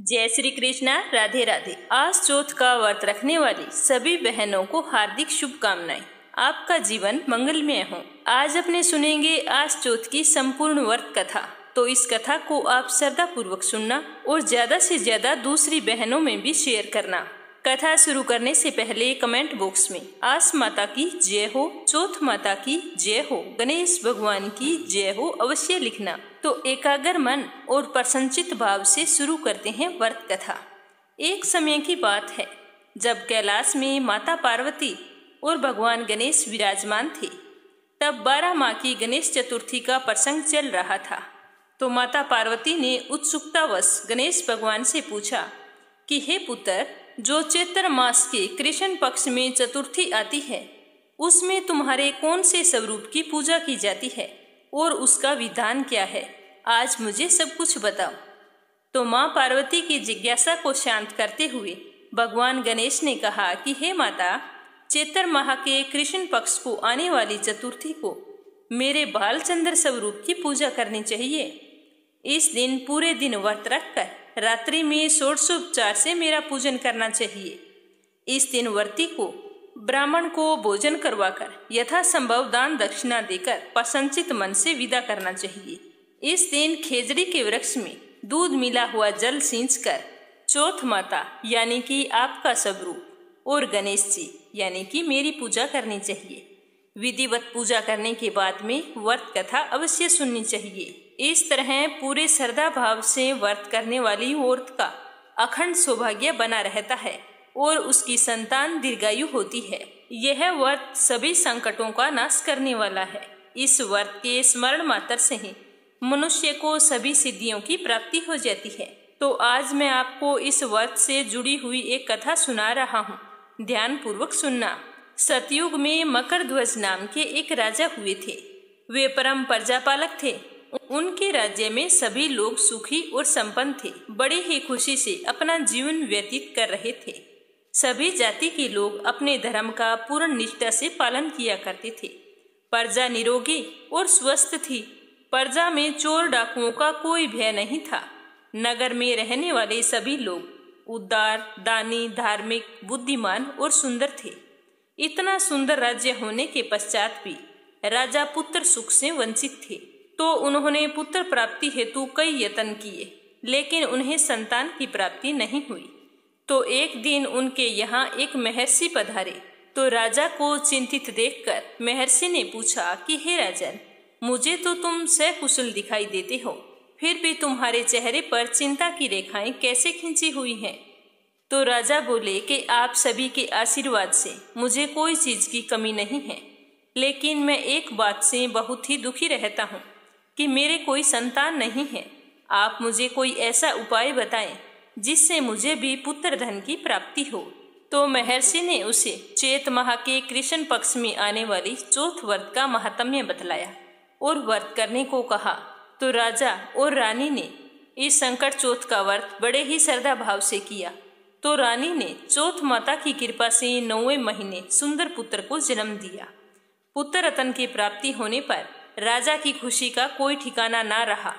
जय श्री कृष्णा। राधे राधे। आज चौथ का व्रत रखने वाली सभी बहनों को हार्दिक शुभकामनाएं। आपका जीवन मंगलमय हो। आज अपने सुनेंगे आज चौथ की संपूर्ण व्रत कथा। तो इस कथा को आप श्रद्धा पूर्वक सुनना और ज्यादा से ज्यादा दूसरी बहनों में भी शेयर करना। कथा शुरू करने से पहले कमेंट बॉक्स में आस माता की जय हो, चौथ माता की जय हो, गणेश भगवान की जय हो अवश्य लिखना। तो एकाग्र मन और प्रसन्नचित्त भाव से शुरू करते हैं व्रत कथा। एक समय की बात है जब कैलाश में माता पार्वती और भगवान गणेश विराजमान थे। तब 12 माह की गणेश चतुर्थी का प्रसंग चल रहा था। तो माता पार्वती ने उत्सुकतावश गणेश भगवान से पूछा कि हे पुत्र, जो चैत्र मास के कृष्ण पक्ष में चतुर्थी आती है उसमें तुम्हारे कौन से स्वरूप की पूजा की जाती है और उसका विधान क्या है? आज मुझे सब कुछ बताओ। तो माँ पार्वती की जिज्ञासा को शांत करते हुए भगवान गणेश ने कहा कि हे माता, चैत्र माह के कृष्ण पक्ष को आने वाली चतुर्थी को मेरे बालचंद्र स्वरूप की पूजा करनी चाहिए। इस दिन पूरे दिन व्रत रखकर रात्रि में षोडशोपचार से मेरा पूजन करना चाहिए। इस दिन व्रती को ब्राह्मण को भोजन करवाकर यथासंभव दान दक्षिणा देकर प्रसन्नचित्त मन से विदा करना चाहिए। इस दिन खेजड़ी के वृक्ष में दूध मिला हुआ जल सींचकर चौथ माता यानी कि आपका स्वरूप और गणेश जी यानी कि मेरी पूजा करनी चाहिए। विधिवत पूजा करने के बाद में व्रत कथा अवश्य सुननी चाहिए। इस तरह पूरे श्रद्धा भाव से व्रत करने वाली औरत का अखंड सौभाग्य बना रहता है और उसकी संतान दीर्घायु होती है। यह व्रत सभी संकटों का नाश करने वाला है। इस व्रत के स्मरण मात्र से ही मनुष्य को सभी सिद्धियों की प्राप्ति हो जाती है। तो आज मैं आपको इस व्रत से जुड़ी हुई एक कथा सुना रहा हूँ, ध्यान पूर्वक सुनना। सतयुग में मकरध्वज नाम के एक राजा हुए थे। वे परम प्रजापालक थे। उनके राज्य में सभी लोग सुखी और संपन्न थे। बड़े ही खुशी से अपना जीवन व्यतीत कर रहे थे। सभी जाति के लोग अपने धर्म का पूर्ण निष्ठा से पालन किया करते थे। प्रजा निरोगी और स्वस्थ थी। प्रजा में चोर डाकुओं का कोई भय नहीं था। नगर में रहने वाले सभी लोग उदार, दानी, धार्मिक, बुद्धिमान और सुंदर थे। इतना सुंदर राज्य होने के पश्चात भी राजा पुत्र सुख से वंचित थे। तो उन्होंने पुत्र प्राप्ति हेतु कई यत्न किए, लेकिन उन्हें संतान की प्राप्ति नहीं हुई। तो एक दिन उनके यहाँ एक महर्षि पधारे। तो राजा को चिंतित देखकर महर्षि ने पूछा कि हे राजन, मुझे तो तुम सकुशल दिखाई देते हो, फिर भी तुम्हारे चेहरे पर चिंता की रेखाएं कैसे खींची हुई हैं? तो राजा बोले कि आप सभी के आशीर्वाद से मुझे कोई चीज की कमी नहीं है, लेकिन मैं एक बात से बहुत ही दुखी रहता हूँ कि मेरे कोई संतान नहीं है। आप मुझे कोई ऐसा उपाय बताएं जिससे मुझे भी पुत्र धन की प्राप्ति हो। तो महर्षि ने उसे चैत माह के कृष्ण पक्ष में आने वाली चौथ व्रत का महात्म्य बतलाया और व्रत करने को कहा। तो राजा और रानी ने इस संकट चौथ का व्रत बड़े ही श्रद्धा भाव से किया। तो रानी ने चौथ माता की कृपा से 9वें महीने सुंदर पुत्र को जन्म दिया। पुत्र रत्न की प्राप्ति होने पर राजा की खुशी का कोई ठिकाना ना रहा।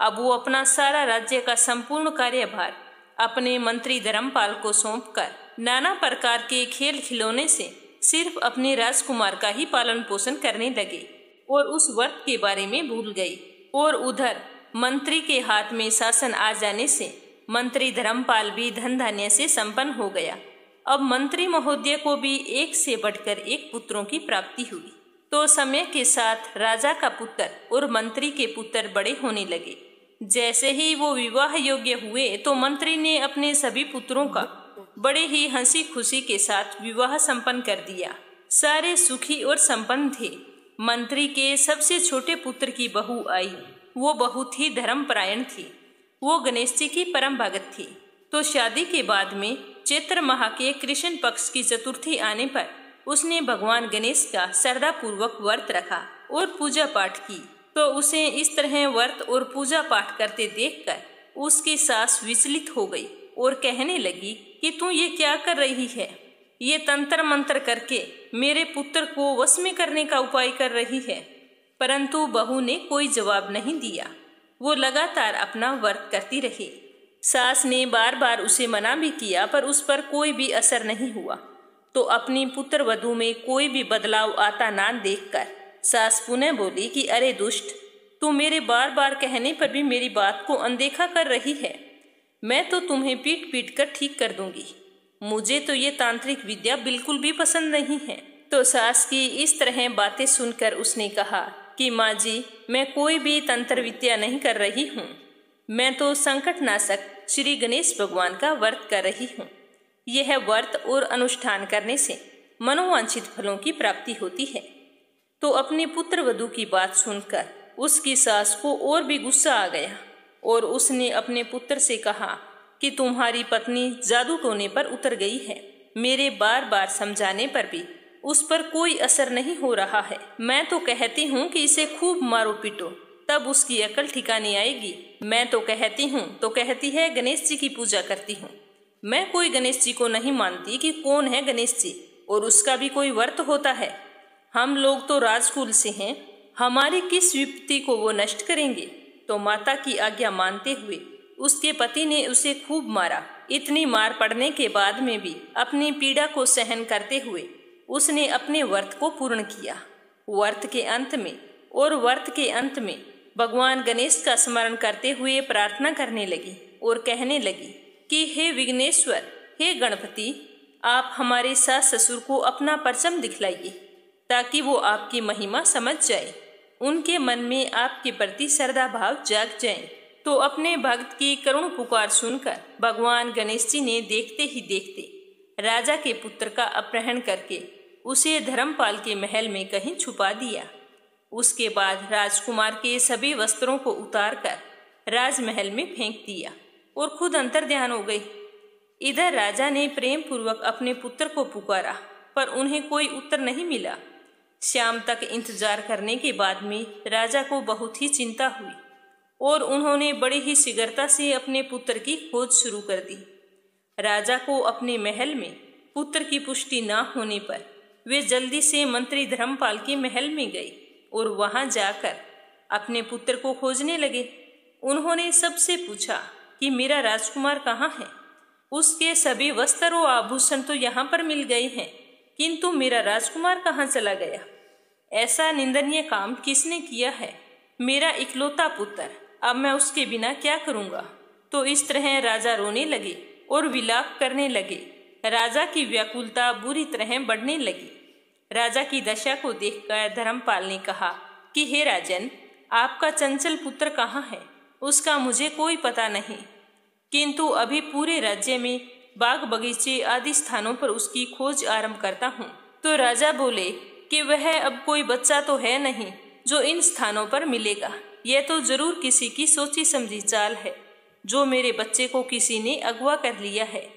अब वो अपना सारा राज्य का संपूर्ण कार्यभार अपने मंत्री धर्मपाल को सौंपकर नाना प्रकार के खेल खिलौने से सिर्फ अपने राजकुमार का ही पालन पोषण करने लगे और उस व्रत के बारे में भूल गए। और उधर मंत्री के हाथ में शासन आ जाने से मंत्री धर्मपाल भी धन धान्य से संपन्न हो गया। अब मंत्री महोदय को भी एक से बढ़कर एक पुत्रों की प्राप्ति हुई। तो समय के साथ राजा का पुत्र और मंत्री के पुत्र बड़े होने लगे। जैसे ही वो विवाह योग्य हुए तो मंत्री ने अपने सभी पुत्रों का बड़े ही हंसी खुशी के साथ विवाह संपन्न कर दिया। सारे सुखी और संपन्न थे। मंत्री के सबसे छोटे पुत्र की बहू आई। वो बहुत ही धर्मपरायण थी। वो गणेश जी की परम भगत थी। तो शादी के बाद में चैत्र माह के कृष्ण पक्ष की चतुर्थी आने पर उसने भगवान गणेश का श्रद्धा पूर्वक व्रत रखा और पूजा पाठ की। तो उसे इस तरह व्रत और पूजा पाठ करते देखकर उसकी सास विचलित हो गई और कहने लगी कि तू ये क्या कर रही है? ये तंत्र मंत्र करके मेरे पुत्र को वश में करने का उपाय कर रही है। परंतु बहू ने कोई जवाब नहीं दिया। वो लगातार अपना व्रत करती रही। सास ने बार बार उसे मना भी किया पर उस पर कोई भी असर नहीं हुआ। तो अपनी पुत्र वधू में कोई भी बदलाव आता ना देखकर सास पुनः बोली कि अरे दुष्ट, तू मेरे बार बार कहने पर भी मेरी बात को अनदेखा कर रही है। मैं तो तुम्हें पीट पीट कर ठीक कर दूंगी। मुझे तो ये तांत्रिक विद्या बिल्कुल भी पसंद नहीं है। तो सास की इस तरह बातें सुनकर उसने कहा कि माँ जी, मैं कोई भी तंत्र विद्या नहीं कर रही हूँ। मैं तो संकटनाशक श्री गणेश भगवान का व्रत कर रही हूँ। यह व्रत और अनुष्ठान करने से मनोवांछित फलों की प्राप्ति होती है। तो अपने पुत्र वधू की बात सुनकर उसकी सास को और भी गुस्सा आ गया और उसने अपने पुत्र से कहा कि तुम्हारी पत्नी जादू टोने पर उतर गई है। मेरे बार बार समझाने पर भी उस पर कोई असर नहीं हो रहा है। मैं तो कहती हूँ कि इसे खूब मारो पीटो, तब उसकी अकल ठिकाने आएगी। मैं तो कहती हूँ तो कहती है गणेश जी की पूजा करती हूँ। मैं कोई गणेश जी को नहीं मानती कि कौन है गणेश जी और उसका भी कोई व्रत होता है। हम लोग तो राजकुल से हैं, हमारी किस विपत्ति को वो नष्ट करेंगे। तो माता की आज्ञा मानते हुए उसके पति ने उसे खूब मारा। इतनी मार पड़ने के बाद में भी अपनी पीड़ा को सहन करते हुए उसने अपने व्रत को पूर्ण किया। व्रत के अंत में भगवान गणेश का स्मरण करते हुए प्रार्थना करने लगी और कहने लगी कि हे विघ्नेश्वर, हे गणपति, आप हमारे सास ससुर को अपना परचम दिखलाइए ताकि वो आपकी महिमा समझ जाए, उनके मन में आपके प्रति श्रद्धा भाव जाग जाए। तो अपने भक्त की करुण पुकार सुनकर भगवान गणेश जी ने देखते ही देखते राजा के पुत्र का अपहरण करके उसे धर्मपाल के महल में कहीं छुपा दिया। उसके बाद राजकुमार के सभी वस्त्रों को उतारकर राजमहल में फेंक दिया और खुद अंतर्ध्यान हो गई। इधर राजा ने प्रेम पूर्वक अपने पुत्र को पुकारा पर उन्हें कोई उत्तर नहीं मिला। शाम तक इंतजार करने के बाद में राजा को बहुत ही चिंता हुई और उन्होंने बड़े ही शीघ्रता से अपने पुत्र की खोज शुरू कर दी। राजा को अपने महल में पुत्र की पुष्टि न होने पर वे जल्दी से मंत्री धर्मपाल के महल में गए और वहां जाकर अपने पुत्र को खोजने लगे। उन्होंने सबसे पूछा कि मेरा राजकुमार कहाँ है। उसके सभी वस्त्र और आभूषण तो यहाँ पर मिल गए हैं, किंतु मेरा राजकुमार कहाँ चला गया। ऐसा निंदनीय काम किसने किया है। मेरा इकलौता पुत्र, अब मैं उसके बिना क्या करूँगा। तो इस तरह राजा रोने लगे और विलाप करने लगे। राजा की व्याकुलता बुरी तरह बढ़ने लगी। राजा की दशा को देखकर धर्मपाल ने कहा कि हे राजन, आपका चंचल पुत्र कहाँ है। उसका मुझे कोई पता नहीं, किंतु अभी पूरे राज्य में बाग बगीचे आदि स्थानों पर उसकी खोज आरंभ करता हूँ। तो राजा बोले कि वह अब कोई बच्चा तो है नहीं जो इन स्थानों पर मिलेगा। यह तो जरूर किसी की सोची समझी चाल है जो मेरे बच्चे को किसी ने अगवा कर लिया है।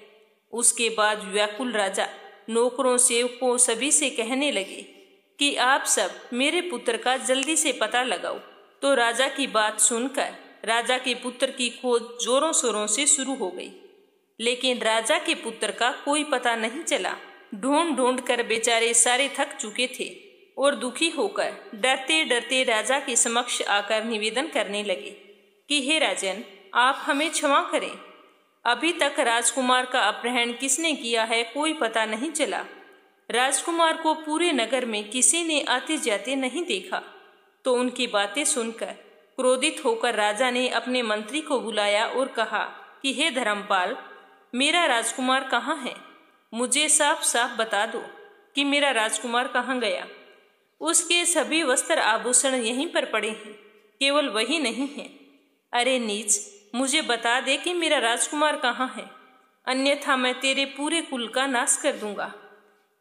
उसके बाद व्याकुल राजा नौकरों सेवकों सभी से कहने लगे कि आप सब मेरे पुत्र का जल्दी से पता लगाओ। तो राजा की बात सुनकर राजा के पुत्र की खोज जोरों शोरों से शुरू हो गई, लेकिन राजा के पुत्र का कोई पता नहीं चला। ढूंढ ढूंढ कर बेचारे सारे थक चुके थे और दुखी होकर डरते डरते राजा के समक्ष आकर निवेदन करने लगे कि हे राजन, आप हमें क्षमा करें। अभी तक राजकुमार का अपहरण किसने किया है कोई पता नहीं चला। राजकुमार को पूरे नगर में किसी ने आते जाते नहीं देखा। तो उनकी बातें सुनकर क्रोधित होकर राजा ने अपने मंत्री को बुलाया और कहा कि हे धर्मपाल, मेरा राजकुमार कहाँ है। मुझे साफ साफ बता दो कि मेरा राजकुमार कहाँ गया। उसके सभी वस्त्र आभूषण यहीं पर पड़े हैं, केवल वही नहीं है। अरे नीच, मुझे बता दे कि मेरा राजकुमार कहाँ है, अन्यथा मैं तेरे पूरे कुल का नाश कर दूंगा।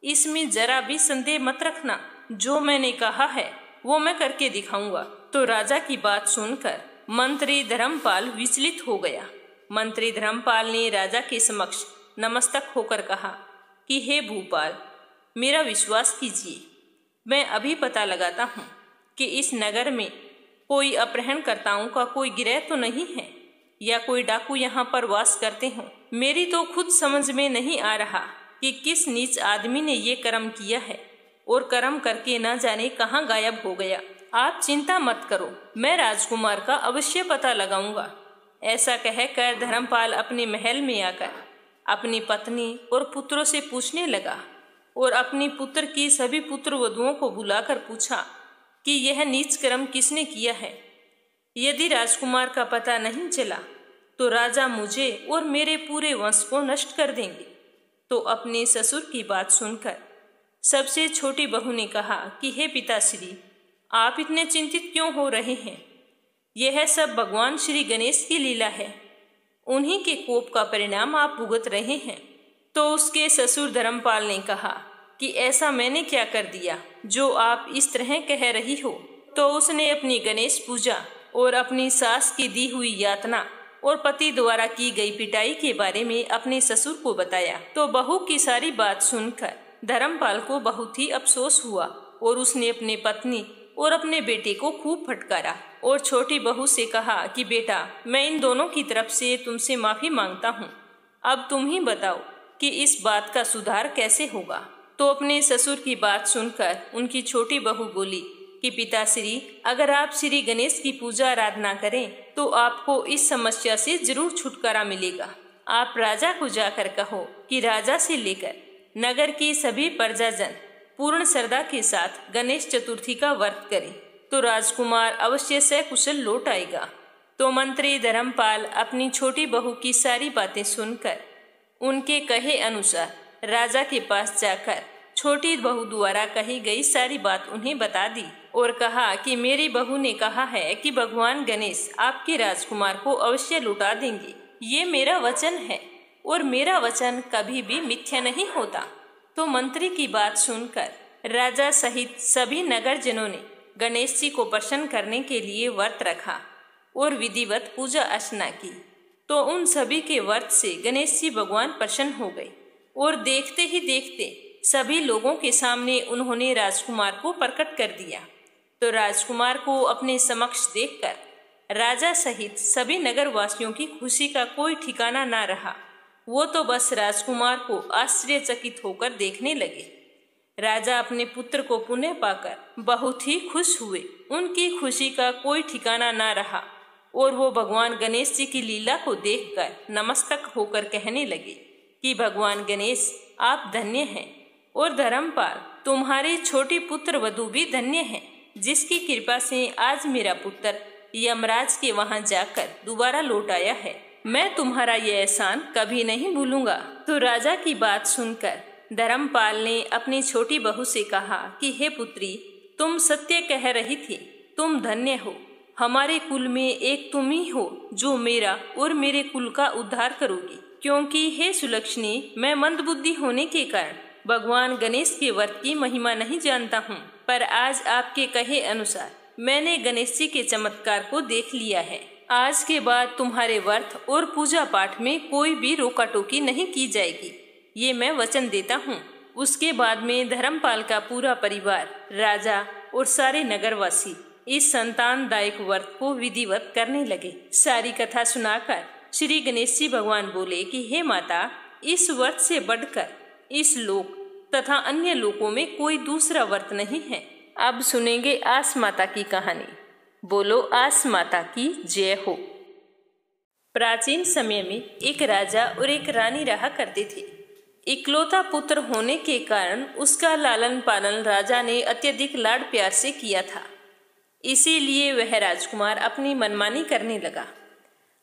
इसमें जरा भी संदेह मत रखना, जो मैंने कहा है वो मैं करके दिखाऊंगा। तो राजा की बात सुनकर मंत्री धर्मपाल विचलित हो गया। मंत्री धर्मपाल ने राजा के समक्ष नमस्तक होकर कहा कि हे भूपाल, मेरा विश्वास कीजिए, मैं अभी पता लगाता हूँ कि इस नगर में कोई अपहरणकर्ताओं का कोई गिरोह तो नहीं है या कोई डाकू यहाँ पर वास करते हों। मेरी तो खुद समझ में नहीं आ रहा कि किस नीच आदमी ने ये कर्म किया है और कर्म करके न जाने कहाँ गायब हो गया। आप चिंता मत करो, मैं राजकुमार का अवश्य पता लगाऊंगा। ऐसा कहकर धर्मपाल अपने महल में आकर अपनी पत्नी और पुत्रों से पूछने लगा और अपनी पुत्र की सभी पुत्र वधुओं को बुलाकर पूछा कि यह नीच कर्म किसने किया है। यदि राजकुमार का पता नहीं चला तो राजा मुझे और मेरे पूरे वंश को नष्ट कर देंगे। तो अपने ससुर की बात सुनकर सबसे छोटी बहू ने कहा कि हे पिताश्री, आप इतने चिंतित क्यों हो रहे हैं? यह सब भगवान श्री गणेश की लीला है। उन्हीं के कोप का परिणाम आप भुगत रहे हैं। तो उसके ससुर धर्मपाल ने कहा कि ऐसा मैंने क्या कर दिया जो आप इस तरह कह रही हो। तो उसने अपनी गणेश पूजा और अपनी सास की दी हुई यातना और पति द्वारा की गई पिटाई के बारे में अपने ससुर को बताया। तो बहू की सारी बात सुनकर धर्मपाल को बहुत ही अफसोस हुआ और उसने अपने पत्नी और अपने बेटे को खूब फटकारा और छोटी बहू से कहा कि बेटा, मैं इन दोनों की तरफ से तुमसे माफी मांगता हूँ। अब तुम ही बताओ कि इस बात का सुधार कैसे होगा। तो अपने ससुर की बात सुनकर उनकी छोटी बहू बोली कि पिताश्री, अगर आप श्री गणेश की पूजा आराधना करें तो आपको इस समस्या से जरूर छुटकारा मिलेगा। आप राजा को जाकर कहो कि राजा से लेकर नगर की सभी प्रजाजन पूर्ण श्रद्धा के साथ गणेश चतुर्थी का व्रत करें तो राजकुमार अवश्य सकुशल लौट आएगा। तो मंत्री धर्मपाल अपनी छोटी बहू की सारी बातें सुनकर उनके कहे अनुसार राजा के पास जाकर छोटी बहू द्वारा कही गई सारी बात उन्हें बता दी और कहा कि मेरी बहू ने कहा है कि भगवान गणेश आपके राजकुमार को अवश्य लौटा देंगे। ये मेरा वचन है और मेरा वचन कभी भी मिथ्या नहीं होता। तो मंत्री की बात सुनकर राजा सहित सभी नगरजनों ने गणेश जी को प्रसन्न करने के लिए व्रत रखा और विधिवत पूजा अर्चना की। तो उन सभी के व्रत से गणेश जी भगवान प्रसन्न हो गए और देखते ही देखते सभी लोगों के सामने उन्होंने राजकुमार को प्रकट कर दिया। तो राजकुमार को अपने समक्ष देखकर राजा सहित सभी नगरवासियों की खुशी का कोई ठिकाना ना रहा। वो तो बस राजकुमार को आश्चर्यचकित होकर देखने लगे। राजा अपने पुत्र को पुनः पाकर बहुत ही खुश हुए। उनकी खुशी का कोई ठिकाना ना रहा और वो भगवान गणेश जी की लीला को देखकर नमस्तक होकर कहने लगे कि भगवान गणेश, आप धन्य हैं और धर्मपाल, तुम्हारे छोटे पुत्र वधु भी धन्य हैं, जिसकी कृपा से आज मेरा पुत्र यमराज के वहां जाकर दोबारा लौट आया है। मैं तुम्हारा यह एहसान कभी नहीं भूलूंगा। तो राजा की बात सुनकर धर्मपाल ने अपनी छोटी बहू से कहा कि हे पुत्री, तुम सत्य कह रही थी, तुम धन्य हो। हमारे कुल में एक तुम ही हो जो मेरा और मेरे कुल का उद्धार करोगी। क्योंकि हे सुलक्षणी, मैं मंदबुद्धि होने के कारण भगवान गणेश के व्रत की महिमा नहीं जानता हूँ, पर आज आपके कहे अनुसार मैंने गणेश जी के चमत्कार को देख लिया है। आज के बाद तुम्हारे व्रत और पूजा पाठ में कोई भी रोका टोकी नहीं की जाएगी, ये मैं वचन देता हूँ। उसके बाद में धर्मपाल का पूरा परिवार, राजा और सारे नगरवासी इस संतानदायक व्रत को विधिवत करने लगे। सारी कथा सुनाकर श्री गणेश जी भगवान बोले कि हे माता, इस व्रत से बढ़कर इस लोक तथा अन्य लोकों में कोई दूसरा व्रत नहीं है। अब सुनेंगे आस माता की कहानी। बोलो आस माता की जय हो। प्राचीन समय में एक राजा और एक रानी रहा करते थे। इकलौता पुत्र होने के कारण उसका लालन पालन राजा ने अत्यधिक लाड प्यार से किया था। इसीलिए वह राजकुमार अपनी मनमानी करने लगा।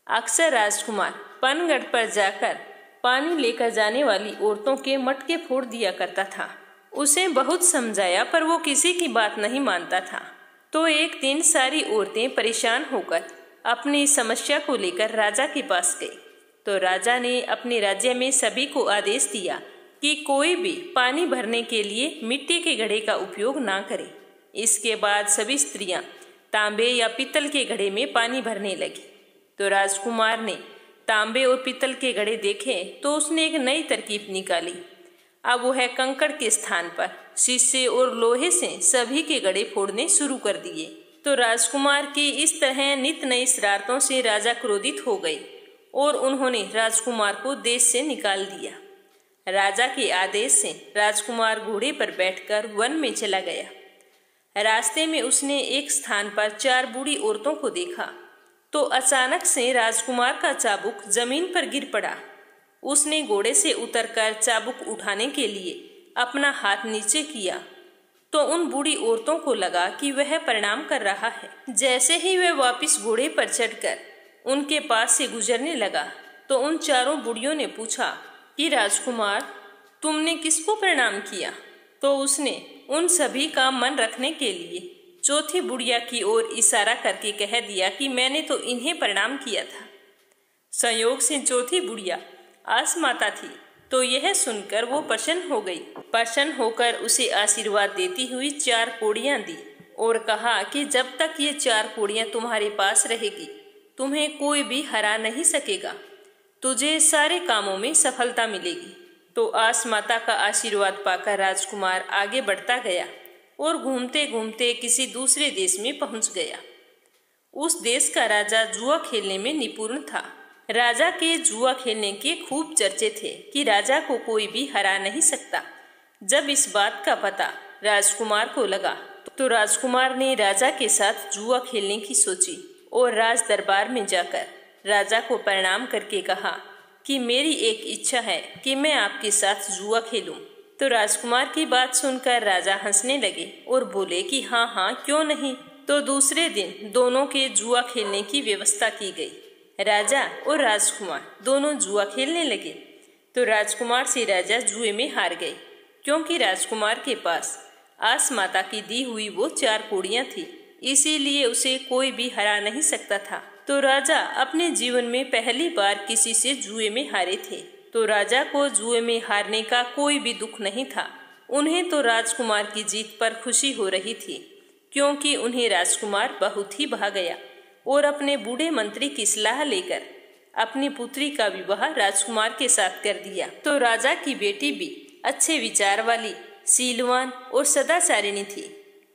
अक्सर राजकुमार पनगढ़ पर जाकर पानी लेकर जाने वाली औरतों के मटके फोड़ दिया करता था। उसे बहुत समझाया पर वो किसी की बात नहीं मानता था। तो एक दिन सारी औरतें परेशान होकर अपनी समस्या को लेकर राजा के पास गई। तो राजा ने अपने राज्य में सभी को आदेश दिया कि कोई भी पानी भरने के लिए मिट्टी के घड़े का उपयोग ना करे। इसके बाद सभी स्त्रियां तांबे या पीतल के घड़े में पानी भरने लगी। तो राजकुमार ने तांबे और पीतल के घड़े देखे तो उसने एक नई तरकीब निकाली। अब वह कंकड़ के स्थान पर शीशे और लोहे से सभी के घड़े फोड़ने शुरू कर दिए। तो राजकुमार की इस तरह नित नई शरारतों से राजा क्रोधित हो गए और उन्होंने राजकुमार को देश से निकाल दिया। राजा के आदेश से राजकुमार घोड़े पर बैठकर वन में चला गया। रास्ते में उसने एक स्थान पर 4 बूढ़ी औरतों को देखा। तो अचानक से राजकुमार का चाबुक जमीन पर गिर पड़ा। उसने घोड़े से उतरकर चाबुक उठाने के लिए अपना हाथ नीचे किया तो उन बूढ़ी औरतों को लगा कि वह प्रणाम कर रहा है। जैसे ही वह वापस घोड़े पर चढ़कर उनके पास से गुजरने लगा तो उन चारों बूढ़ियों ने पूछा कि राजकुमार, तुमने किसको प्रणाम किया? तो उसने उन सभी का मन रखने के लिए चौथी बुढ़िया की ओर इशारा करके कह दिया कि मैंने तो इन्हें प्रणाम किया था। संयोग से चौथी बुढ़िया आस माता थी, तो यह सुनकर वो प्रसन्न हो गई। प्रसन्न होकर उसे आशीर्वाद देती हुई 4 कौड़ियां दी और कहा कि जब तक ये 4 कौड़ियां तुम्हारे पास रहेगी तुम्हें कोई भी हरा नहीं सकेगा, तुझे सारे कामों में सफलता मिलेगी। तो आस माता का आशीर्वाद पाकर राजकुमार आगे बढ़ता गया और घूमते घूमते किसी दूसरे देश में पहुंच गया। उस देश का राजा जुआ खेलने में निपुण था। राजा के जुआ खेलने के खूब चर्चे थे कि राजा को कोई भी हरा नहीं सकता। जब इस बात का पता राजकुमार को लगा तो राजकुमार ने राजा के साथ जुआ खेलने की सोची और राज दरबार में जाकर राजा को प्रणाम करके कहा कि मेरी एक इच्छा है कि मैं आपके साथ जुआ खेलूं। तो राजकुमार की बात सुनकर राजा हंसने लगे और बोले कि हाँ हाँ क्यों नहीं। तो दूसरे दिन दोनों के जुआ खेलने की व्यवस्था की गई। राजा और राजकुमार दोनों जुआ खेलने लगे तो राजकुमार से राजा जुए में हार गए, क्योंकि राजकुमार के पास आस माता की दी हुई वो 4 कौड़ियां थी, इसीलिए उसे कोई भी हरा नहीं सकता था। तो राजा अपने जीवन में पहली बार किसी से जुए में हारे थे। तो राजा को जुए में हारने का कोई भी दुख नहीं था। उन्हें तो राजकुमार की जीत पर खुशी हो रही थी, क्योंकि उन्हें राजकुमार बहुत ही भा गया और अपने बूढ़े मंत्री की सलाह लेकर अपनी पुत्री का विवाह राजकुमार के साथ कर दिया। तो राजा की बेटी भी अच्छे विचार वाली, शीलवान और सदाचारिणी थी।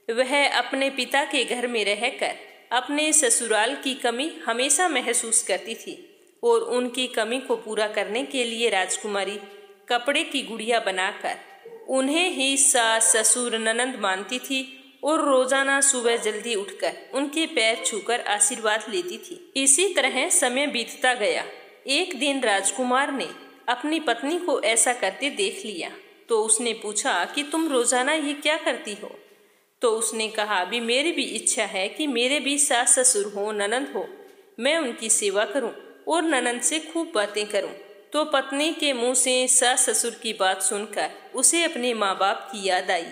वह अपने पिता के घर में रहकर अपने ससुराल की कमी हमेशा महसूस करती थी और उनकी कमी को पूरा करने के लिए राजकुमारी कपड़े की गुड़िया बनाकर उन्हें ही सास, ससुर, ननंद मानती थी और रोजाना सुबह जल्दी उठकर उनके पैर छूकर आशीर्वाद लेती थी। इसी तरह समय बीतता गया। एक दिन राजकुमार ने अपनी पत्नी को ऐसा करते देख लिया तो उसने पूछा कि तुम रोजाना ये क्या करती हो? तो उसने कहा, भी मेरी भी इच्छा है कि मेरे भी सास ससुर हो, ननंद हो, मैं उनकी सेवा करूं और ननंद से खूब बातें करूं। तो पत्नी के मुंह से सास ससुर की बात सुनकर उसे अपने माँ बाप की याद आई।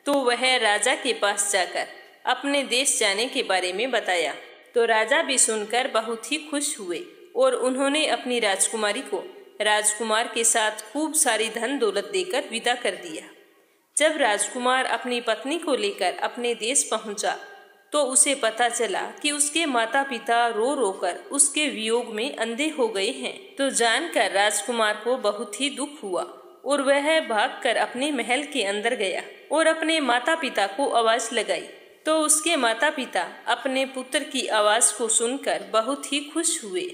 तो वह राजा के पास जाकर अपने देश जाने के बारे में बताया। तो राजा भी सुनकर बहुत ही खुश हुए और उन्होंने अपनी राजकुमारी को राजकुमार के साथ खूब सारी धन दौलत देकर विदा कर दिया। जब राजकुमार अपनी पत्नी को लेकर अपने देश पहुंचा तो उसे पता चला कि उसके माता पिता रो रो कर उसके वियोग में अंधे हो गए हैं। तो जानकर राजकुमार को बहुत ही दुख हुआ और वह भागकर अपने महल के अंदर गया और अपने माता पिता को आवाज लगाई। तो उसके माता पिता अपने पुत्र की आवाज को सुनकर बहुत ही खुश हुए।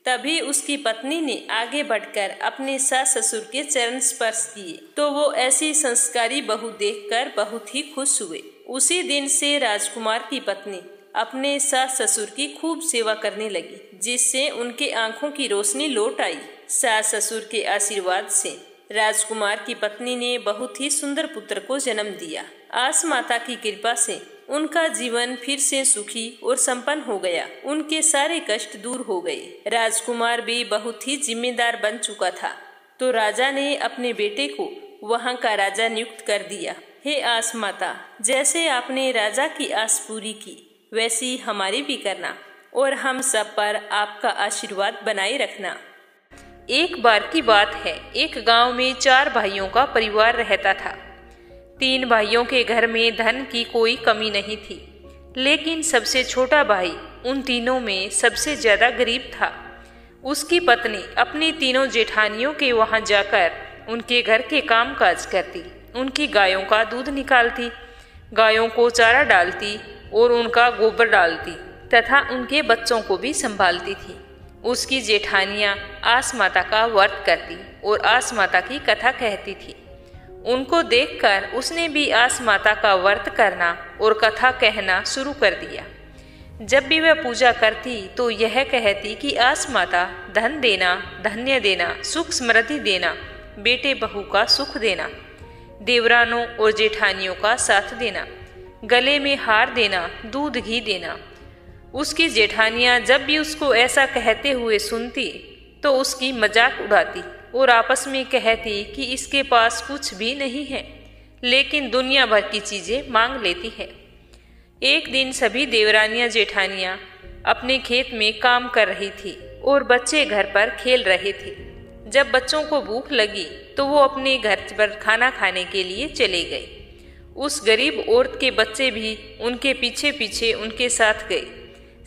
तभी उसकी पत्नी ने आगे बढ़कर अपने सास ससुर के चरण स्पर्श किए तो वो ऐसी संस्कारी बहू देखकर बहुत ही खुश हुए। उसी दिन से राजकुमार की पत्नी अपने सास ससुर की खूब सेवा करने लगी, जिससे उनके आंखों की रोशनी लौट आई। सास ससुर के आशीर्वाद से राजकुमार की पत्नी ने बहुत ही सुंदर पुत्र को जन्म दिया। आस माता की कृपा से उनका जीवन फिर से सुखी और संपन्न हो गया। उनके सारे कष्ट दूर हो गए। राजकुमार भी बहुत ही जिम्मेदार बन चुका था। तो राजा ने अपने बेटे को वहां का राजा नियुक्त कर दिया। हे आस माता, जैसे आपने राजा की आस पूरी की वैसी हमारी भी करना और हम सब पर आपका आशीर्वाद बनाए रखना। एक बार की बात है, एक गांव में 4 भाइयों का परिवार रहता था। 3 भाइयों के घर में धन की कोई कमी नहीं थी, लेकिन सबसे छोटा भाई उन तीनों में सबसे ज्यादा गरीब था। उसकी पत्नी अपनी तीनों जेठानियों के वहां जाकर उनके घर के काम काज करती, उनकी गायों का दूध निकालती, गायों को चारा डालती और उनका गोबर डालती तथा उनके बच्चों को भी संभालती थी। उसकी जेठानियां आस माता का व्रत करती और आस माता की कथा कहती थी। उनको देखकर उसने भी आस माता का व्रत करना और कथा कहना शुरू कर दिया। जब भी वह पूजा करती तो यह कहती कि आस माता धन देना, धन्य देना, सुख समृद्धि देना, बेटे बहू का सुख देना, देवरानों और जेठानियों का साथ देना, गले में हार देना, दूध घी देना। उसकी जेठानियां जब भी उसको ऐसा कहते हुए सुनती तो उसकी मजाक उड़ाती और आपस में कहती कि इसके पास कुछ भी नहीं है, लेकिन दुनिया भर की चीजें मांग लेती है। एक दिन सभी देवरानियां जेठानियां अपने खेत में काम कर रही थी और बच्चे घर पर खेल रहे थे। जब बच्चों को भूख लगी तो वो अपने घर पर खाना खाने के लिए चले गए। उस गरीब औरत के बच्चे भी उनके पीछे पीछे उनके साथ गए।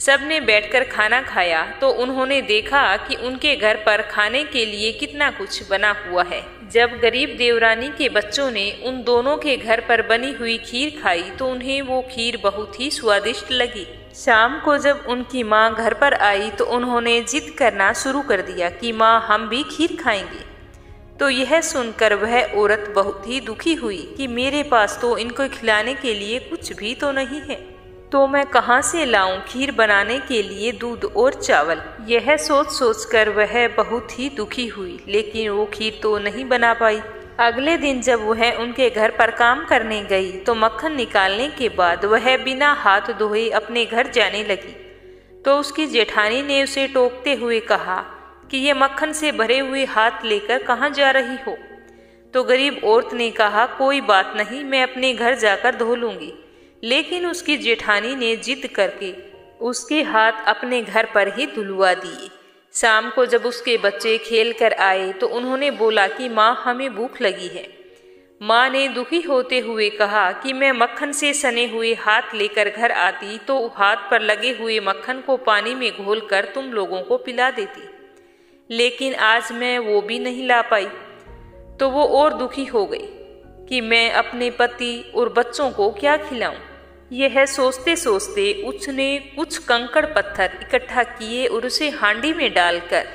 सबने बैठकर खाना खाया तो उन्होंने देखा कि उनके घर पर खाने के लिए कितना कुछ बना हुआ है। जब गरीब देवरानी के बच्चों ने उन दोनों के घर पर बनी हुई खीर खाई तो उन्हें वो खीर बहुत ही स्वादिष्ट लगी। शाम को जब उनकी माँ घर पर आई तो उन्होंने जिद करना शुरू कर दिया कि माँ हम भी खीर खाएंगे। तो यह सुनकर वह औरत बहुत ही दुखी हुई कि मेरे पास तो इनको खिलाने के लिए कुछ भी तो नहीं है, तो मैं कहाँ से लाऊं खीर बनाने के लिए दूध और चावल। यह सोच सोचकर वह बहुत ही दुखी हुई, लेकिन वो खीर तो नहीं बना पाई। अगले दिन जब वह उनके घर पर काम करने गई तो मक्खन निकालने के बाद वह बिना हाथ धोए अपने घर जाने लगी। तो उसकी जेठानी ने उसे टोकते हुए कहा कि ये मक्खन से भरे हुए हाथ लेकर कहाँ जा रही हो। तो गरीब औरत ने कहा कोई बात नहीं, मैं अपने घर जाकर धो लूंगी। लेकिन उसकी जेठानी ने जिद करके उसके हाथ अपने घर पर ही धुलवा दिए। शाम को जब उसके बच्चे खेल कर आए तो उन्होंने बोला कि माँ हमें भूख लगी है। माँ ने दुखी होते हुए कहा कि मैं मक्खन से सने हुए हाथ लेकर घर आती तो हाथ पर लगे हुए मक्खन को पानी में घोलकर तुम लोगों को पिला देती, लेकिन आज मैं वो भी नहीं ला पाई। तो वो और दुखी हो गई कि मैं अपने पति और बच्चों को क्या खिलाऊं। यह सोचते सोचते उसने कुछ कंकड़ पत्थर इकट्ठा किए और उसे हांडी में डालकर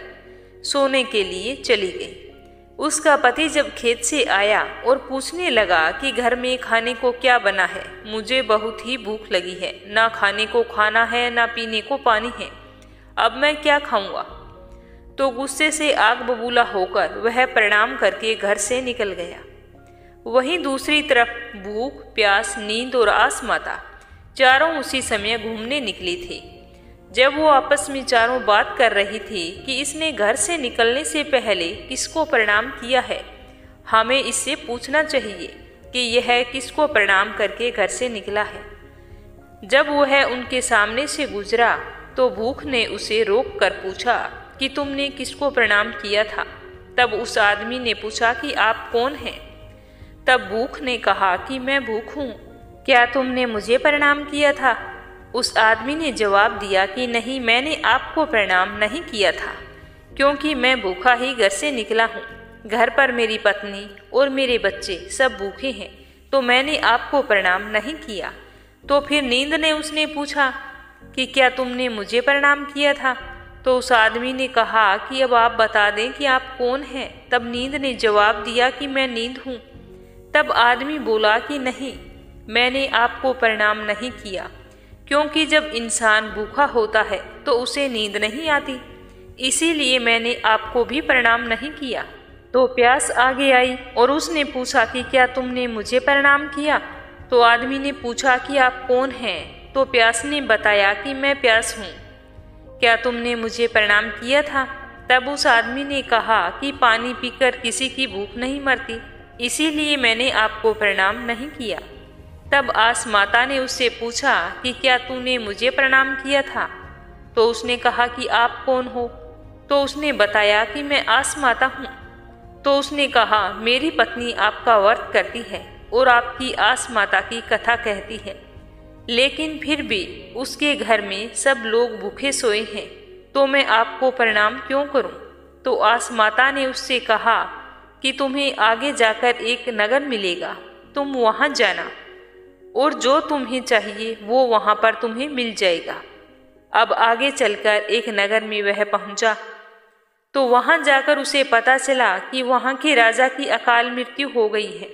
सोने के लिए चली गई। उसका पति जब खेत से आया और पूछने लगा कि घर में खाने को क्या बना है, मुझे बहुत ही भूख लगी है, ना खाने को खाना है ना पीने को पानी है, अब मैं क्या खाऊंगा। तो गुस्से से आग बबूला होकर वह प्रणाम करके घर से निकल गया। वहीं दूसरी तरफ भूख, प्यास, नींद और आस माता चारों उसी समय घूमने निकली थी। जब वो आपस में चारों बात कर रही थी कि इसने घर से निकलने से पहले किसको प्रणाम किया है, हमें इससे पूछना चाहिए कि यह किसको प्रणाम करके घर से निकला है। जब वह उनके सामने से गुजरा तो भूख ने उसे रोक कर पूछा कि तुमने किसको प्रणाम किया था। तब उस आदमी ने पूछा कि आप कौन हैं। तब भूख ने कहा कि मैं भूख हूँ, क्या तुमने मुझे प्रणाम किया था। उस आदमी ने जवाब दिया कि नहीं, मैंने आपको प्रणाम नहीं किया था, क्योंकि मैं भूखा ही घर से निकला हूँ। घर पर मेरी पत्नी और मेरे बच्चे सब भूखे हैं, तो मैंने आपको प्रणाम नहीं किया। तो फिर नींद ने उसने पूछा कि क्या तुमने मुझे प्रणाम किया था। तो उस आदमी ने कहा कि अब आप बता दें कि आप कौन हैं। तब नींद ने जवाब दिया कि मैं नींद हूँ। तब आदमी बोला कि नहीं, मैंने आपको प्रणाम नहीं किया, क्योंकि जब इंसान भूखा होता है तो उसे नींद नहीं आती, इसीलिए मैंने आपको भी प्रणाम नहीं किया। तो प्यास आगे आई और उसने पूछा कि क्या तुमने मुझे प्रणाम किया। तो आदमी ने पूछा कि आप कौन हैं। तो प्यास ने बताया कि मैं प्यास हूँ, क्या तुमने मुझे प्रणाम किया था। तब उस आदमी ने कहा कि पानी पीकर किसी की भूख नहीं मरती, इसीलिए मैंने आपको प्रणाम नहीं किया। तब आस माता ने उससे पूछा कि क्या तूने मुझे प्रणाम किया था। तो उसने कहा कि आप कौन हो। तो उसने बताया कि मैं आस माता हूँ। तो उसने कहा मेरी पत्नी आपका व्रत करती है और आपकी आस माता की कथा कहती है, लेकिन फिर भी उसके घर में सब लोग भूखे सोए हैं, तो मैं आपको प्रणाम क्यों करूं। तो आस माता ने उससे कहा कि तुम्हें आगे जाकर एक नगर मिलेगा, तुम वहां जाना और जो तुम्हें चाहिए वो वहां पर तुम्हें मिल जाएगा। अब आगे चलकर एक नगर में वह पहुंचा तो वहां जाकर उसे पता चला कि वहां के राजा की अकाल मृत्यु हो गई है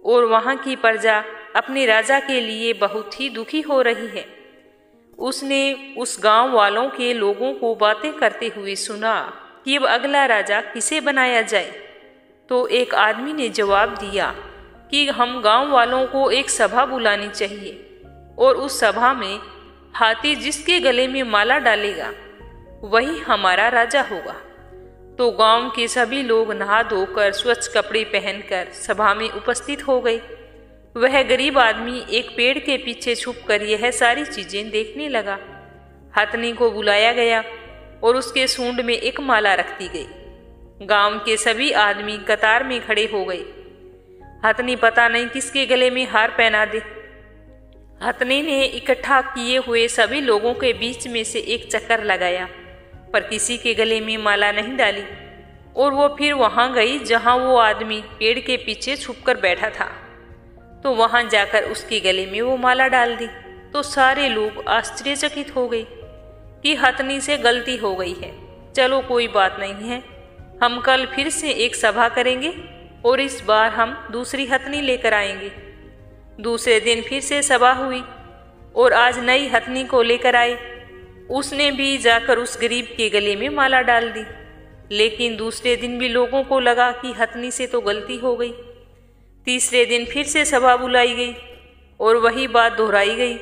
और वहां की प्रजा अपने राजा के लिए बहुत ही दुखी हो रही है। उसने उस गांव वालों के लोगों को बातें करते हुए सुना कि अब अगला राजा किसे बनाया जाए। तो एक आदमी ने जवाब दिया कि हम गांव वालों को एक सभा बुलानी चाहिए और उस सभा में हाथी जिसके गले में माला डालेगा वही हमारा राजा होगा। तो गांव के सभी लोग नहा धोकर स्वच्छ कपड़े पहनकर सभा में उपस्थित हो गए। वह गरीब आदमी एक पेड़ के पीछे छुपकर यह सारी चीजें देखने लगा। हथनी को बुलाया गया और उसके सूंड में एक माला रख दी गई। गांव के सभी आदमी कतार में खड़े हो गए। हथनी पता नहीं किसके गले में हार पहना दे। हथनी ने इकट्ठा किए हुए सभी लोगों के बीच में से एक चक्कर लगाया पर किसी के गले में माला नहीं डाली और वो फिर वहां गई जहां वो आदमी पेड़ के पीछे छुपकर बैठा था। तो वहां जाकर उसके गले में वो माला डाल दी। तो सारे लोग आश्चर्यचकित हो गए कि हथनी से गलती हो गई है। चलो कोई बात नहीं है, हम कल फिर से एक सभा करेंगे और इस बार हम दूसरी हथनी लेकर आएंगे। दूसरे दिन फिर से सभा हुई और आज नई हथनी को लेकर आए। उसने भी जाकर उस गरीब के गले में माला डाल दी। लेकिन दूसरे दिन भी लोगों को लगा कि हथनी से तो गलती हो गई। तीसरे दिन फिर से सभा बुलाई गई और वही बात दोहराई गई।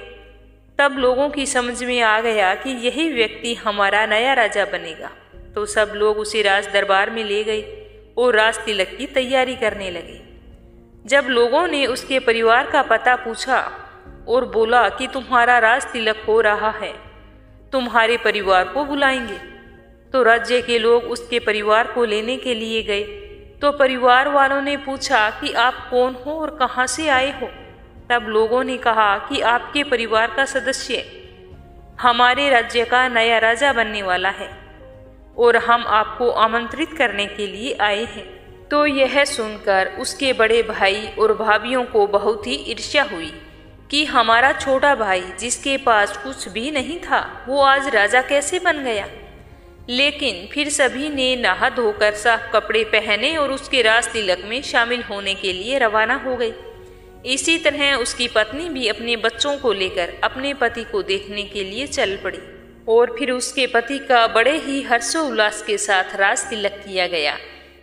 तब लोगों की समझ में आ गया कि यही व्यक्ति हमारा नया राजा बनेगा। तो सब लोग उसे राज दरबार में ले गए और राज तिलक की तैयारी करने लगे। जब लोगों ने उसके परिवार का पता पूछा और बोला कि तुम्हारा राज तिलक हो रहा है, तुम्हारे परिवार को बुलाएंगे, तो राज्य के लोग उसके परिवार को लेने के लिए गए। तो परिवार वालों ने पूछा कि आप कौन हो और कहाँ से आए हो। तब लोगों ने कहा कि आपके परिवार का सदस्य हमारे राज्य का नया राजा बनने वाला है और हम आपको आमंत्रित करने के लिए आए हैं। तो यह सुनकर उसके बड़े भाई और भाभियों को बहुत ही ईर्ष्या हुई कि हमारा छोटा भाई जिसके पास कुछ भी नहीं था वो आज राजा कैसे बन गया। लेकिन फिर सभी ने नहा धोकर साफ कपड़े पहने और उसके राज तिलक में शामिल होने के लिए रवाना हो गई। इसी तरह उसकी पत्नी भी अपने बच्चों को लेकर अपने पति को देखने के लिए चल पड़ी और फिर उसके पति का बड़े ही हर्षोल्लास के साथ राज तिलक किया गया।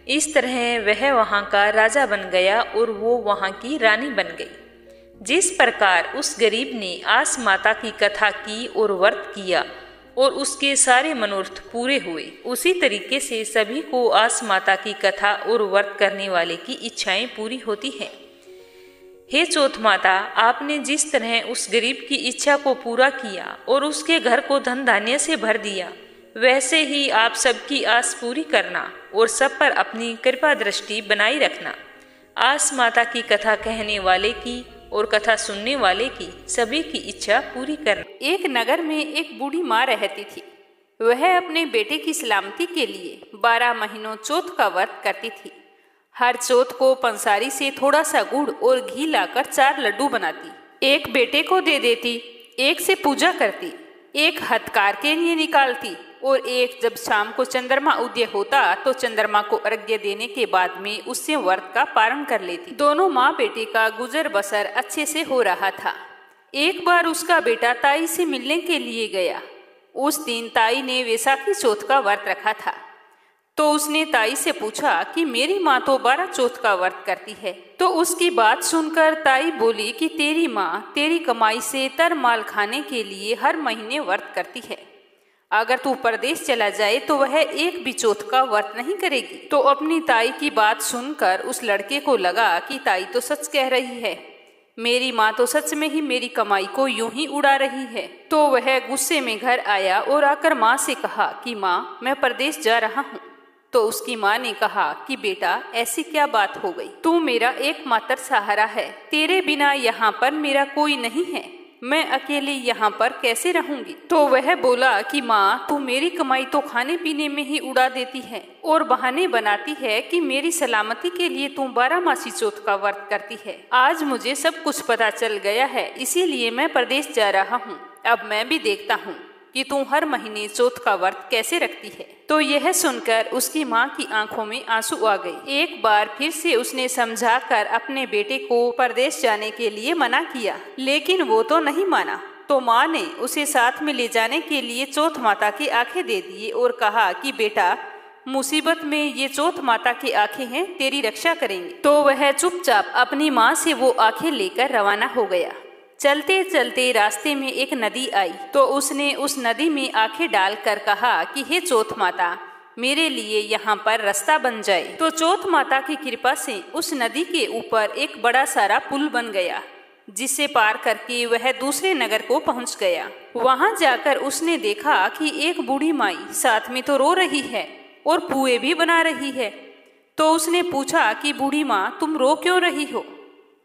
इस तरह वह वहां का राजा बन गया और वो वहां की रानी बन गई। जिस प्रकार उस गरीब ने आस माता की कथा की और व्रत किया और उसके सारे मनोरथ पूरे हुए, उसी तरीके से सभी को आस माता की कथा और व्रत करने वाले की इच्छाएं पूरी होती हैं। हे चौथ माता, आपने जिस तरह उस गरीब की इच्छा को पूरा किया और उसके घर को धन धान्य से भर दिया, वैसे ही आप सबकी आस पूरी करना और सब पर अपनी कृपा दृष्टि बनाई रखना। आस माता की कथा कहने वाले की और कथा सुनने वाले की सभी की इच्छा पूरी करना। एक नगर में एक बूढ़ी माँ रहती थी। वह अपने बेटे की सलामती के लिए 12 महीनों चौथ का व्रत करती थी। हर चौथ को पंसारी से थोड़ा सा गुड़ और घी लाकर 4 लड्डू बनाती, एक बेटे को दे देती, एक से पूजा करती, एक हथकार के लिए निकालती और एक जब शाम को चंद्रमा उदय होता तो चंद्रमा को अर्घ्य देने के बाद में उससे व्रत का पारण कर लेती। दोनों माँ बेटे का गुजर बसर अच्छे से हो रहा था। एक बार उसका बेटा ताई से मिलने के लिए गया। उस दिन ताई ने वैसाखी चौथ का व्रत रखा था। तो उसने ताई से पूछा कि मेरी माँ तो 12 चौथ का व्रत करती है। तो उसकी बात सुनकर ताई बोली कि तेरी माँ तेरी कमाई से तर माल खाने के लिए हर महीने व्रत करती है। अगर तू परदेश चला जाए तो वह एक भी चौथ का व्रत नहीं करेगी। तो अपनी ताई की बात सुनकर उस लड़के को लगा कि ताई तो सच कह रही है, मेरी माँ तो सच में ही मेरी कमाई को यूं ही उड़ा रही है। तो वह गुस्से में घर आया और आकर माँ से कहा कि माँ, मैं परदेश जा रहा हूँ। तो उसकी माँ ने कहा कि बेटा, ऐसी क्या बात हो गई? तू मेरा एकमात्र सहारा है, तेरे बिना यहाँ पर मेरा कोई नहीं है, मैं अकेले यहाँ पर कैसे रहूंगी? तो वह बोला कि माँ, तू मेरी कमाई तो खाने पीने में ही उड़ा देती है और बहाने बनाती है कि मेरी सलामती के लिए तू 12 मासी चौथ का व्रत करती है। आज मुझे सब कुछ पता चल गया है, इसीलिए मैं परदेश जा रहा हूँ। अब मैं भी देखता हूँ कि तू हर महीने चौथ का व्रत कैसे रखती है। तो यह सुनकर उसकी माँ की आंखों में आंसू आ गए। एक बार फिर से उसने समझाकर अपने बेटे को परदेश जाने के लिए मना किया, लेकिन वो तो नहीं माना। तो माँ ने उसे साथ में ले जाने के लिए चौथ माता की आंखें दे दिए और कहा कि बेटा, मुसीबत में ये चौथ माता की आंखें हैं, तेरी रक्षा करेंगे। तो वह चुपचाप अपनी माँ से वो आंखें लेकर रवाना हो गया। चलते चलते रास्ते में एक नदी आई तो उसने उस नदी में आंखें डालकर कहा कि हे चौथ माता, मेरे लिए यहाँ पर रास्ता बन जाए। तो चौथ माता की कृपा से उस नदी के ऊपर एक बड़ा सारा पुल बन गया, जिसे पार करके वह दूसरे नगर को पहुँच गया। वहाँ जाकर उसने देखा कि एक बूढ़ी माई साथ में तो रो रही है और पुए भी बना रही है। तो उसने पूछा कि बूढ़ी माँ, तुम रो क्यों रही हो?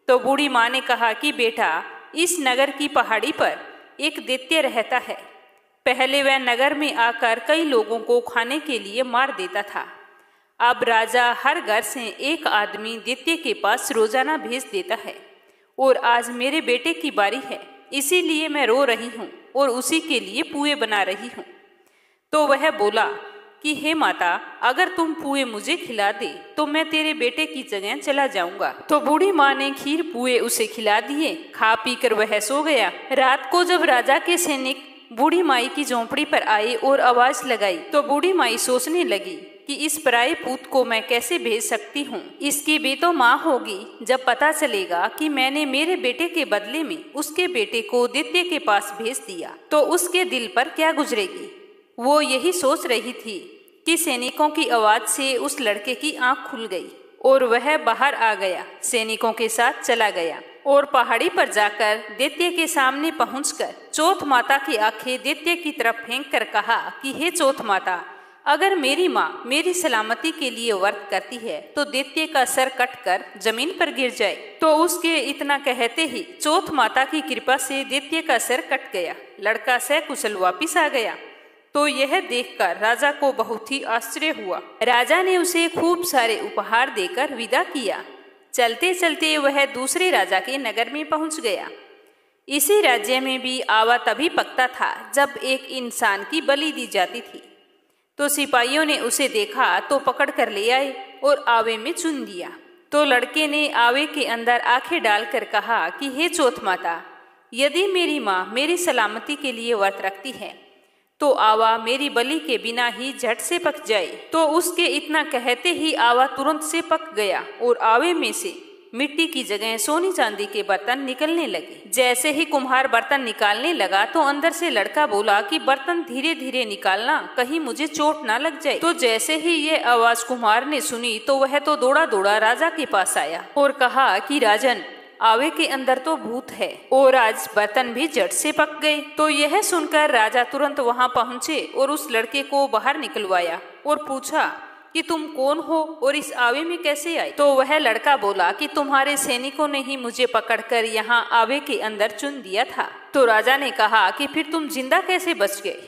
तो बूढ़ी माँ ने कहा कि बेटा, इस नगर की पहाड़ी पर एक दैत्य रहता है। पहले वह नगर में आकर कई लोगों को खाने के लिए मार देता था। अब राजा हर घर से एक आदमी दैत्य के पास रोजाना भेज देता है और आज मेरे बेटे की बारी है, इसीलिए मैं रो रही हूँ और उसी के लिए पुए बना रही हूँ। तो वह बोला कि हे माता, अगर तुम पुए मुझे खिला दे तो मैं तेरे बेटे की जगह चला जाऊंगा। तो बूढ़ी माँ ने खीर पुए उसे खिला दिए। खा पी कर वह सो गया। रात को जब राजा के सैनिक बूढ़ी माई की झोंपड़ी पर आए और आवाज लगाई तो बूढ़ी माई सोचने लगी कि इस पराये पूत को मैं कैसे भेज सकती हूँ। इसकी भी तो माँ होगी। जब पता चलेगा कि मैंने मेरे बेटे के बदले में उसके बेटे को दैत्य के पास भेज दिया तो उसके दिल पर क्या गुजरेगी। वो यही सोच रही थी कि सैनिकों की आवाज से उस लड़के की आंख खुल गई और वह बाहर आ गया, सैनिकों के साथ चला गया और पहाड़ी पर जाकर दैत्य के सामने पहुंचकर चौथ माता की आंखें दैत्य की तरफ फेंक कर कहा कि हे चौथ माता, अगर मेरी माँ मेरी सलामती के लिए व्रत करती है तो दैत्य का सर कटकर जमीन पर गिर जाए। तो उसके इतना कहते ही चौथ माता की कृपा से दैत्य का सर कट गया। लड़का सकुशल वापिस आ गया। तो यह देखकर राजा को बहुत ही आश्चर्य हुआ। राजा ने उसे खूब सारे उपहार देकर विदा किया। चलते चलते वह दूसरे राजा के नगर में पहुंच गया। इसी राज्य में भी आवा तभी पकता था जब एक इंसान की बलि दी जाती थी। तो सिपाहियों ने उसे देखा तो पकड़ कर ले आए और आवे में चुन दिया। तो लड़के ने आवे के अंदर आंखें डालकर कहा कि हे चौथ माता, यदि मेरी माँ मेरी सलामती के लिए व्रत रखती है तो आवा मेरी बलि के बिना ही झट से पक जाए। तो उसके इतना कहते ही आवा तुरंत से पक गया और आवे में से मिट्टी की जगह सोनी चांदी के बर्तन निकलने लगे। जैसे ही कुम्हार बर्तन निकालने लगा तो अंदर से लड़का बोला कि बर्तन धीरे धीरे निकालना, कहीं मुझे चोट ना लग जाए। तो जैसे ही ये आवाज कुम्हार ने सुनी तो वह तो दौड़ा दौड़ा राजा के पास आया और कहा कि राजन, आवे के अंदर तो भूत है और आज बर्तन भी झट से पक गए। तो यह सुनकर राजा तुरंत वहां पहुंचे और उस लड़के को बाहर निकलवाया और पूछा कि तुम कौन हो और इस आवे में कैसे आए। तो वह लड़का बोला कि तुम्हारे सैनिकों ने ही मुझे पकड़कर यहाँ आवे के अंदर चुन दिया था। तो राजा ने कहा कि फिर तुम जिंदा कैसे बच गए।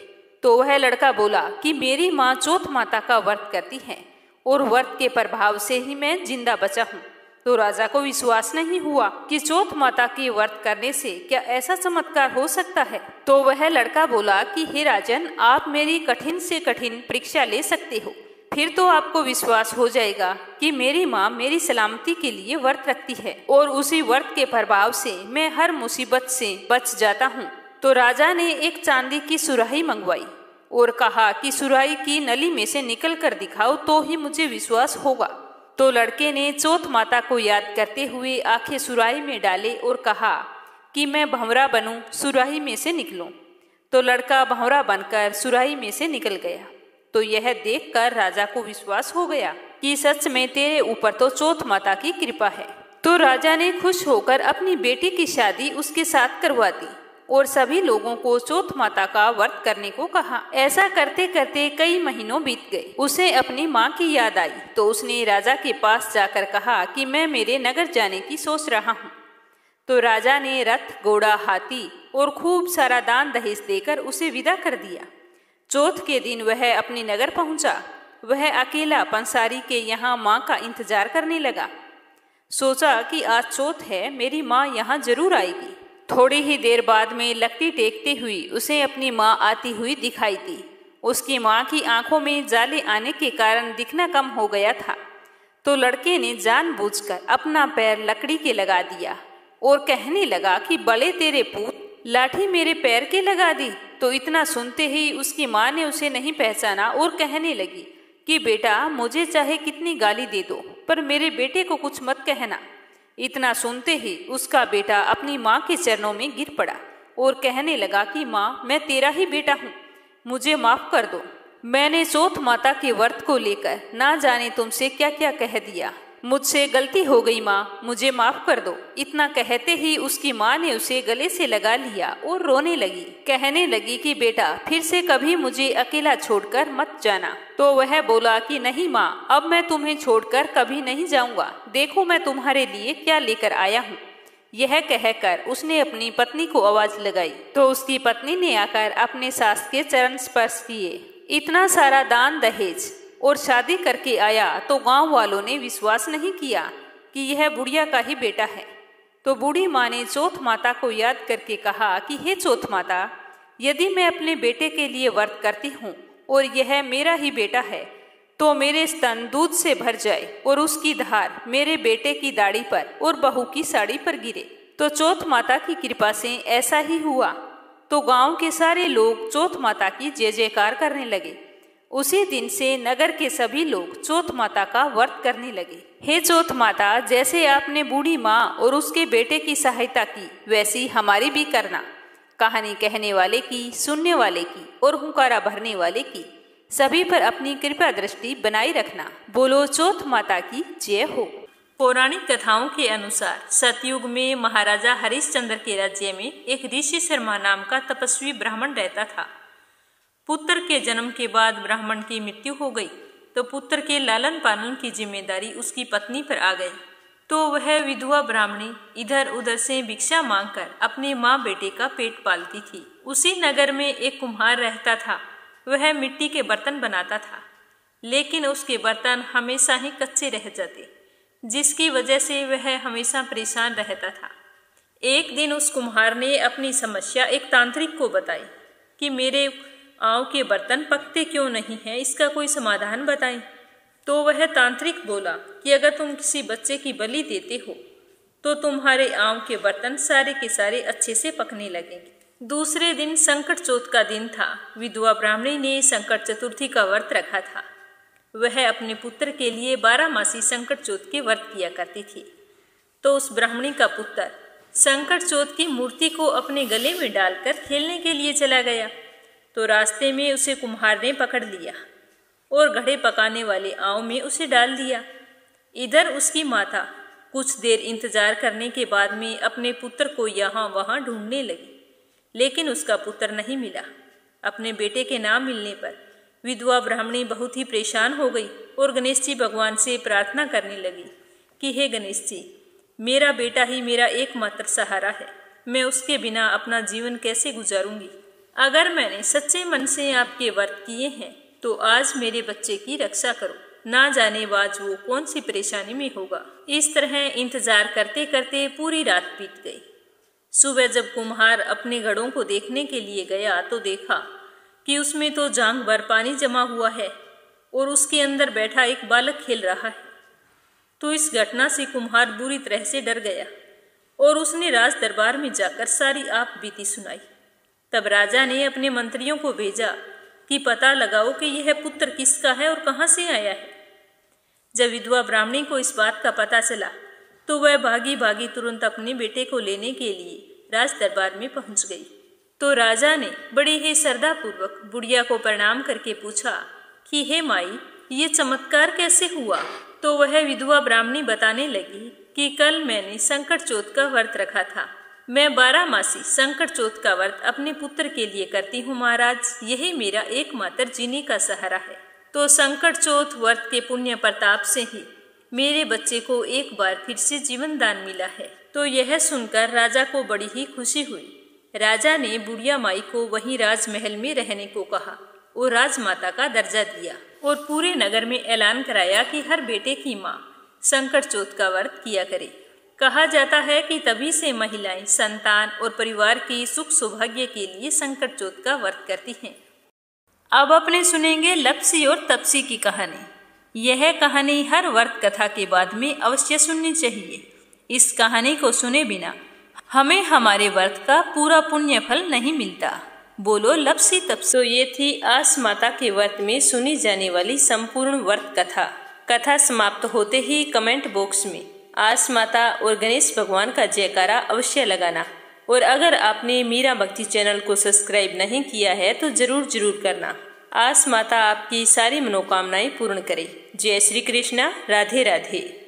तो वह लड़का बोला कि मेरी माँ चौथ माता का व्रत करती है और व्रत के प्रभाव से ही मैं जिंदा बचा हूँ। तो राजा को विश्वास नहीं हुआ कि चौथ माता की व्रत करने से क्या ऐसा चमत्कार हो सकता है। तो वह लड़का बोला कि हे राजन, आप मेरी कठिन से कठिन परीक्षा ले सकते हो, फिर तो आपको विश्वास हो जाएगा कि मेरी माँ मेरी सलामती के लिए व्रत रखती है और उसी व्रत के प्रभाव से मैं हर मुसीबत से बच जाता हूँ। तो राजा ने एक चांदी की सुराही मंगवाई और कहा कि सुराही की नली में से निकल कर दिखाओ तो ही मुझे विश्वास होगा। तो लड़के ने चौथ माता को याद करते हुए आंखें सुराही में डाले और कहा कि मैं भंवरा बनूं, सुराही में से निकलूं। तो लड़का भंवरा बनकर सुराही में से निकल गया। तो यह देखकर राजा को विश्वास हो गया कि सच में तेरे ऊपर तो चौथ माता की कृपा है। तो राजा ने खुश होकर अपनी बेटी की शादी उसके साथ करवा दी और सभी लोगों को चौथ माता का व्रत करने को कहा। ऐसा करते करते कई महीनों बीत गए। उसे अपनी माँ की याद आई तो उसने राजा के पास जाकर कहा कि मैं मेरे नगर जाने की सोच रहा हूँ। तो राजा ने रथ, घोड़ा, हाथी और खूब सारा दान दहेज देकर उसे विदा कर दिया। चौथ के दिन वह अपने नगर पहुंचा। वह अकेला पंसारी के यहाँ माँ का इंतजार करने लगा। सोचा कि आज चौथ है, मेरी माँ यहाँ जरूर आएगी। थोड़ी ही देर बाद में लकड़ी टेकते हुई उसे अपनी माँ आती हुई दिखाई दी। उसकी माँ की आंखों में जाले आने के कारण दिखना कम हो गया था। तो लड़के ने जानबूझकर अपना पैर लकड़ी के लगा दिया और कहने लगा कि बड़े तेरे पूत, लाठी मेरे पैर के लगा दी। तो इतना सुनते ही उसकी माँ ने उसे नहीं पहचाना और कहने लगी कि बेटा, मुझे चाहे कितनी गाली दे दो, पर मेरे बेटे को कुछ मत कहना। इतना सुनते ही उसका बेटा अपनी माँ के चरणों में गिर पड़ा और कहने लगा कि माँ, मैं तेरा ही बेटा हूँ, मुझे माफ कर दो। मैंने चौथ माता के व्रत को लेकर ना जाने तुमसे क्या क्या कह दिया। मुझसे गलती हो गई माँ, मुझे माफ कर दो। इतना कहते ही उसकी माँ ने उसे गले से लगा लिया और रोने लगी। कहने लगी कि बेटा, फिर से कभी मुझे अकेला छोड़कर मत जाना। तो वह बोला कि नहीं माँ, अब मैं तुम्हें छोड़कर कभी नहीं जाऊंगा। देखो मैं तुम्हारे लिए क्या लेकर आया हूँ। यह कहकर उसने अपनी पत्नी को आवाज लगाई तो उसकी पत्नी ने आकर अपने सास के चरण स्पर्श किए। इतना सारा दान दहेज और शादी करके आया तो गांव वालों ने विश्वास नहीं किया कि यह बुढ़िया का ही बेटा है। तो बूढ़ी माँ ने चौथ माता को याद करके कहा कि हे चौथ माता, यदि मैं अपने बेटे के लिए व्रत करती हूँ और यह मेरा ही बेटा है तो मेरे स्तन दूध से भर जाए और उसकी धार मेरे बेटे की दाढ़ी पर और बहू की साड़ी पर गिरे। तो चौथ माता की कृपा से ऐसा ही हुआ। तो गांव के सारे लोग चौथ माता की जय जयकार करने लगे। उसी दिन से नगर के सभी लोग चौथ माता का व्रत करने लगे। हे चौथ माता, जैसे आपने बूढ़ी माँ और उसके बेटे की सहायता की, वैसी हमारी भी करना। कहानी कहने वाले की, सुनने वाले की और हुंकारा भरने वाले की, सभी पर अपनी कृपा दृष्टि बनाए रखना। बोलो चौथ माता की जय हो। पौराणिक कथाओं के अनुसार सतयुग में महाराजा हरिश्चंद्र के राज्य में एक ऋषि शर्मा नाम का तपस्वी ब्राह्मण रहता था। पुत्र के जन्म के बाद ब्राह्मण की मृत्यु हो गई तो पुत्र के लालन पालन की जिम्मेदारी उसकी पत्नी पर आ गई। तो वह विधवा ब्राह्मणी इधर उधर से भिक्षा मांगकर अपने माँ बेटे का पेट पालती थी। उसी नगर में एक कुम्हार रहता था। वह मिट्टी के बर्तन बनाता था, लेकिन उसके बर्तन हमेशा ही कच्चे रह जाते, जिसकी वजह से वह हमेशा परेशान रहता था। एक दिन उस कुम्हार ने अपनी समस्या एक तांत्रिक को बताई कि मेरे आँव के बर्तन पकते क्यों नहीं हैं, इसका कोई समाधान बताएं। तो वह तांत्रिक बोला कि अगर तुम किसी बच्चे की बलि देते हो तो तुम्हारे आँव के बर्तन सारे के सारे अच्छे से पकने लगेंगे। दूसरे दिन संकट चौथ का दिन था। विधवा ब्राह्मणी ने संकट चतुर्थी का व्रत रखा था। वह अपने पुत्र के लिए 12 मासी संकट चौथ के व्रत किया करती थी। तो उस ब्राह्मणी का पुत्र संकट चौथ की मूर्ति को अपने गले में डालकर खेलने के लिए चला गया। तो रास्ते में उसे कुम्हार ने पकड़ लिया और घड़े पकाने वाले आँव में उसे डाल दिया। इधर उसकी माता कुछ देर इंतजार करने के बाद में अपने पुत्र को यहाँ वहाँ ढूंढने लगी, लेकिन उसका पुत्र नहीं मिला। अपने बेटे के ना मिलने पर विधवा ब्राह्मणी बहुत ही परेशान हो गई और गणेश जी भगवान से प्रार्थना करने लगी कि हे गणेश जी, मेरा बेटा ही मेरा एकमात्र सहारा है, मैं उसके बिना अपना जीवन कैसे गुजारूंगी। अगर मैंने सच्चे मन से आपके व्रत किए हैं तो आज मेरे बच्चे की रक्षा करो, ना जाने आज वो कौन सी परेशानी में होगा। इस तरह इंतजार करते करते पूरी रात बीत गई। सुबह जब कुम्हार अपने घड़ों को देखने के लिए गया तो देखा कि उसमें तो जांघ भर पानी जमा हुआ है और उसके अंदर बैठा एक बालक खेल रहा है। तो इस घटना से कुम्हार बुरी तरह से डर गया और उसने राज दरबार में जाकर सारी आप बीती सुनाई। तब राजा ने अपने मंत्रियों को भेजा कि पता लगाओ कि यह पुत्र किसका है और कहाँ से आया है। जब विधवा ब्राह्मणी को इस बात का पता चला तो वह भागी भागी तुरंत अपने बेटे को लेने के लिए राज दरबार में पहुंच गई। तो राजा ने बड़े ही श्रद्धापूर्वक बुढ़िया को प्रणाम करके पूछा कि हे माई, ये चमत्कार कैसे हुआ। तो वह विधवा ब्राह्मणी बताने लगी कि कल मैंने संकट चौथ का व्रत रखा था। मैं 12 मासी संकट चौथ का व्रत अपने पुत्र के लिए करती हूँ महाराज, यही मेरा एकमात्र जीने का सहारा है। तो संकट चौथ व्रत के पुण्य प्रताप से ही मेरे बच्चे को एक बार फिर से जीवन दान मिला है। तो यह सुनकर राजा को बड़ी ही खुशी हुई। राजा ने बुढ़िया माई को वहीं राजमहल में रहने को कहा और राजमाता का दर्जा दिया और पूरे नगर में ऐलान कराया कि हर बेटे की माँ संकट चौथ का व्रत किया करे। कहा जाता है कि तभी से महिलाएं संतान और परिवार की सुख सौभाग्य के लिए संकट चौथ का व्रत करती हैं। अब अपने सुनेंगे लप्सी और तपसी की कहानी। यह कहानी हर व्रत कथा के बाद में अवश्य सुननी चाहिए। इस कहानी को सुने बिना हमें हमारे व्रत का पूरा पुण्य फल नहीं मिलता। बोलो लपसी तप। तो ये थी आस माता के व्रत में सुनी जाने वाली संपूर्ण व्रत कथा। कथा समाप्त होते ही कमेंट बॉक्स में आस माता और गणेश भगवान का जयकारा अवश्य लगाना। और अगर आपने मीरा भक्ति चैनल को सब्सक्राइब नहीं किया है तो जरूर करना। आस माता आपकी सारी मनोकामनाएं पूर्ण करे। जय श्री कृष्णा। राधे राधे।